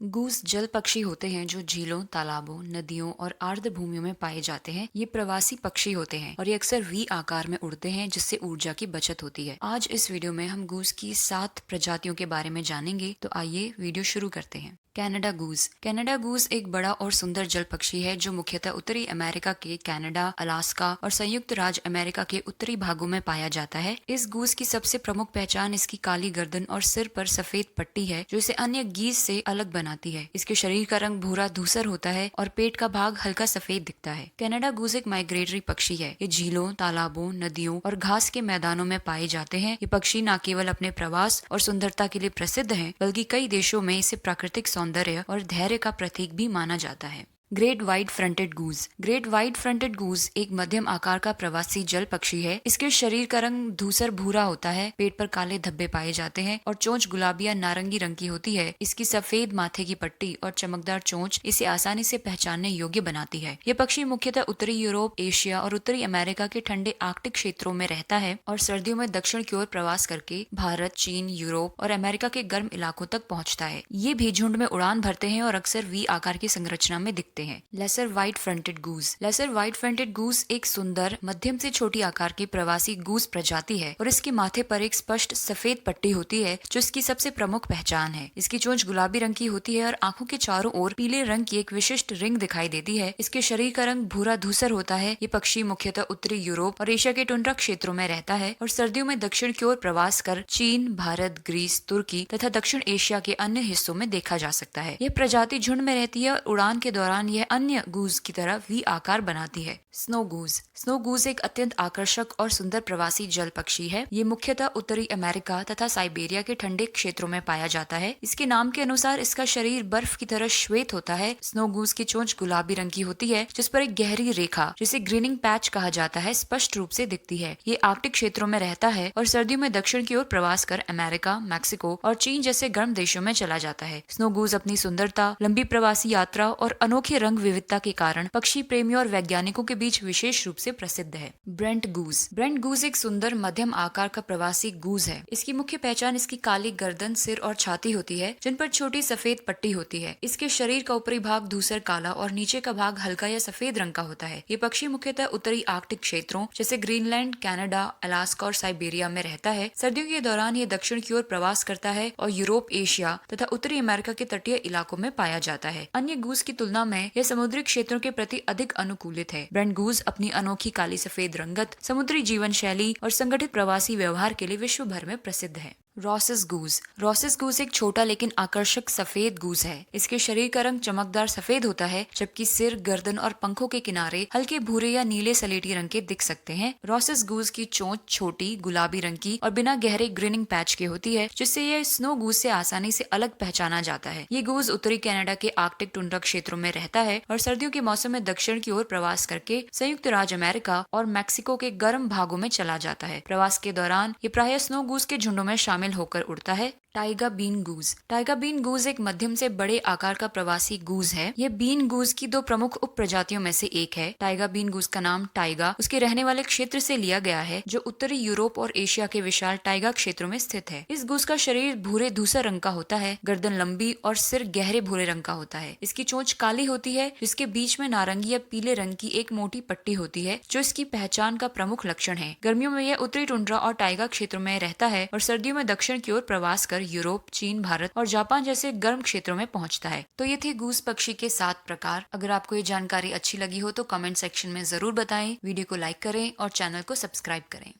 Goose जल पक्षी होते हैं जो झीलों, तालाबों, नदियों और आर्द्र भूमियों में पाए जाते हैं। ये प्रवासी पक्षी होते हैं और ये अक्सर वी आकार में उड़ते हैं, जिससे ऊर्जा की बचत होती है। आज इस वीडियो में हम गूस की 7 प्रजातियों के बारे में जानेंगे, तो आइए वीडियो शुरू करते हैं। Canada goose. कनाडा गूस एक बड़ा और सुंदर जल पक्षी है जो मुख्यतः उत्तरी अमेरिका के कनाडा, अलास्का और संयुक्त राज्य अमेरिका के उत्तरी भागों में पाया जाता है। इस गूस की सबसे प्रमुख पहचान इसकी काली गर्दन और सिर पर सफेद पट्टी है, जो इसे अन्य गीज से अलग बनाती है। इसके शरीर का रंग भूरा धूसर होता है और पेट का भाग हल्का सफेद दिखता है। कनाडा गूस एक माइग्रेटरी पक्षी है। ये झीलों, तालाबों, नदियों और घास के मैदानों में पाए जाते हैं। ये पक्षी न केवल अपने प्रवास और सुंदरता के लिए प्रसिद्ध हैं, बल्कि कई देशों में इसे प्राकृतिक सौंदर्य और धैर्य का प्रतीक भी माना जाता है। ग्रेट व्हाइट फ्रंटेड गूज। ग्रेट व्हाइट फ्रंटेड गूज एक मध्यम आकार का प्रवासी जल पक्षी है। इसके शरीर का रंग धूसर भूरा होता है, पेट पर काले धब्बे पाए जाते हैं और चोंच गुलाबी या नारंगी रंग की होती है। इसकी सफेद माथे की पट्टी और चमकदार चोंच इसे आसानी से पहचानने योग्य बनाती है। यह पक्षी मुख्यतः उत्तरी यूरोप, एशिया और उत्तरी अमेरिका के ठंडे आर्कटिक क्षेत्रों में रहता है और सर्दियों में दक्षिण की ओर प्रवास करके भारत, चीन, यूरोप और अमेरिका के गर्म इलाकों तक पहुंचता है। ये भी झुंड में उड़ान भरते हैं और अक्सर वी आकार की संरचना में दिखते हैं। Lesser white fronted goose. Lesser white fronted goose एक सुंदर मध्यम से छोटी आकार की प्रवासी गूस प्रजाति है और इसके माथे पर एक स्पष्ट सफेद पट्टी होती है, जो इसकी सबसे प्रमुख पहचान है। इसकी चोंच गुलाबी रंग की होती है और आंखों के चारों ओर पीले रंग की एक विशिष्ट रिंग दिखाई देती है। इसके शरीर का रंग भूरा धूसर होता है। ये पक्षी मुख्यतः उत्तरी यूरोप और एशिया के टुंड्रा क्षेत्रों में रहता है और सर्दियों में दक्षिण की ओर प्रवास कर चीन, भारत, ग्रीस, तुर्की तथा दक्षिण एशिया के अन्य हिस्सों में देखा जा सकता है। यह प्रजाति झुंड में रहती है और उड़ान के दौरान यह अन्य गूज की तरह वी आकार बनाती है। स्नो गूज। स्नो गूज एक अत्यंत आकर्षक और सुंदर प्रवासी जल पक्षी है। ये मुख्यतः उत्तरी अमेरिका तथा साइबेरिया के ठंडे क्षेत्रों में पाया जाता है। इसके नाम के अनुसार इसका शरीर बर्फ की तरह श्वेत होता है। स्नो गूज की चोंच गुलाबी रंग की होती है, जिस पर एक गहरी रेखा, जिसे ग्रीनिंग पैच कहा जाता है, स्पष्ट रूप से दिखती है। ये आर्कटिक क्षेत्रों में रहता है और सर्दियों में दक्षिण की ओर प्रवास कर अमेरिका, मैक्सिको और चीन जैसे गर्म देशों में चला जाता है। स्नो गूज अपनी सुंदरता, लंबी प्रवासी यात्रा और अनोखे रंग विविधता के कारण पक्षी प्रेमियों और वैज्ञानिकों के बीच विशेष रूप से प्रसिद्ध है। ब्रेंट गूज। ब्रेंट गूज एक सुंदर मध्यम आकार का प्रवासी गूज है। इसकी मुख्य पहचान इसकी काली गर्दन, सिर और छाती होती है, जिन पर छोटी सफेद पट्टी होती है। इसके शरीर का ऊपरी भाग धूसर काला और नीचे का भाग हल्का या सफेद रंग का होता है। ये पक्षी मुख्यतः उत्तरी आर्कटिक क्षेत्रों जैसे ग्रीनलैंड, कनाडा, अलास्का और साइबेरिया में रहता है। सर्दियों के दौरान ये दक्षिण की ओर प्रवास करता है और यूरोप, एशिया तथा उत्तरी अमेरिका के तटीय इलाकों में पाया जाता है। अन्य गूज की तुलना में यह समुद्री क्षेत्रों के प्रति अधिक अनुकूलित है। ब्रेंट गूज अपनी अनोखी काली सफेद रंगत, समुद्री जीवन शैली और संगठित प्रवासी व्यवहार के लिए विश्व भर में प्रसिद्ध है। रॉसेस गूज। रॉसेस गूज एक छोटा लेकिन आकर्षक सफेद गूज है। इसके शरीर का रंग चमकदार सफेद होता है, जबकि सिर, गर्दन और पंखों के किनारे हल्के भूरे या नीले सलेटी रंग के दिख सकते हैं। रॉसेस गूज की चोंच छोटी, गुलाबी रंग की और बिना गहरे ग्रीनिंग पैच की होती है, जिससे यह स्नो गूज से आसानी से अलग पहचाना जाता है। ये गूज उत्तरी कनाडा के आर्कटिक टुंड्रा क्षेत्रों में रहता है और सर्दियों के मौसम में दक्षिण की ओर प्रवास करके संयुक्त राज्य अमेरिका और मैक्सिको के गर्म भागों में चला जाता है। प्रवास के दौरान ये प्रायः स्नो गूज के झुंडों में शामिल होकर उड़ता है। Taiga bean goose. Taiga bean goose एक मध्यम से बड़े आकार का प्रवासी गूज है। यह बीन गूज की 2 प्रमुख उप प्रजातियों में से एक है। टाइगा बीन गूज का नाम टाइगा उसके रहने वाले क्षेत्र से लिया गया है, जो उत्तरी यूरोप और एशिया के विशाल टाइगा क्षेत्रों में स्थित है। इस गूज का शरीर भूरे धूसर रंग का होता है, गर्दन लंबी और सिर गहरे भूरे रंग का होता है। इसकी चोंच काली होती है, जिसके बीच में नारंगी या पीले रंग की एक मोटी पट्टी होती है, जो इसकी पहचान का प्रमुख लक्षण है। गर्मियों में यह उत्तरी टुंड्रा और टाइगा क्षेत्रों में रहता है और सर्दियों में दक्षिण की ओर प्रवास कर यूरोप, चीन, भारत और जापान जैसे गर्म क्षेत्रों में पहुंचता है। तो ये थे गूस पक्षी के 7 प्रकार। अगर आपको ये जानकारी अच्छी लगी हो तो कमेंट सेक्शन में जरूर बताएं, वीडियो को लाइक करें और चैनल को सब्सक्राइब करें।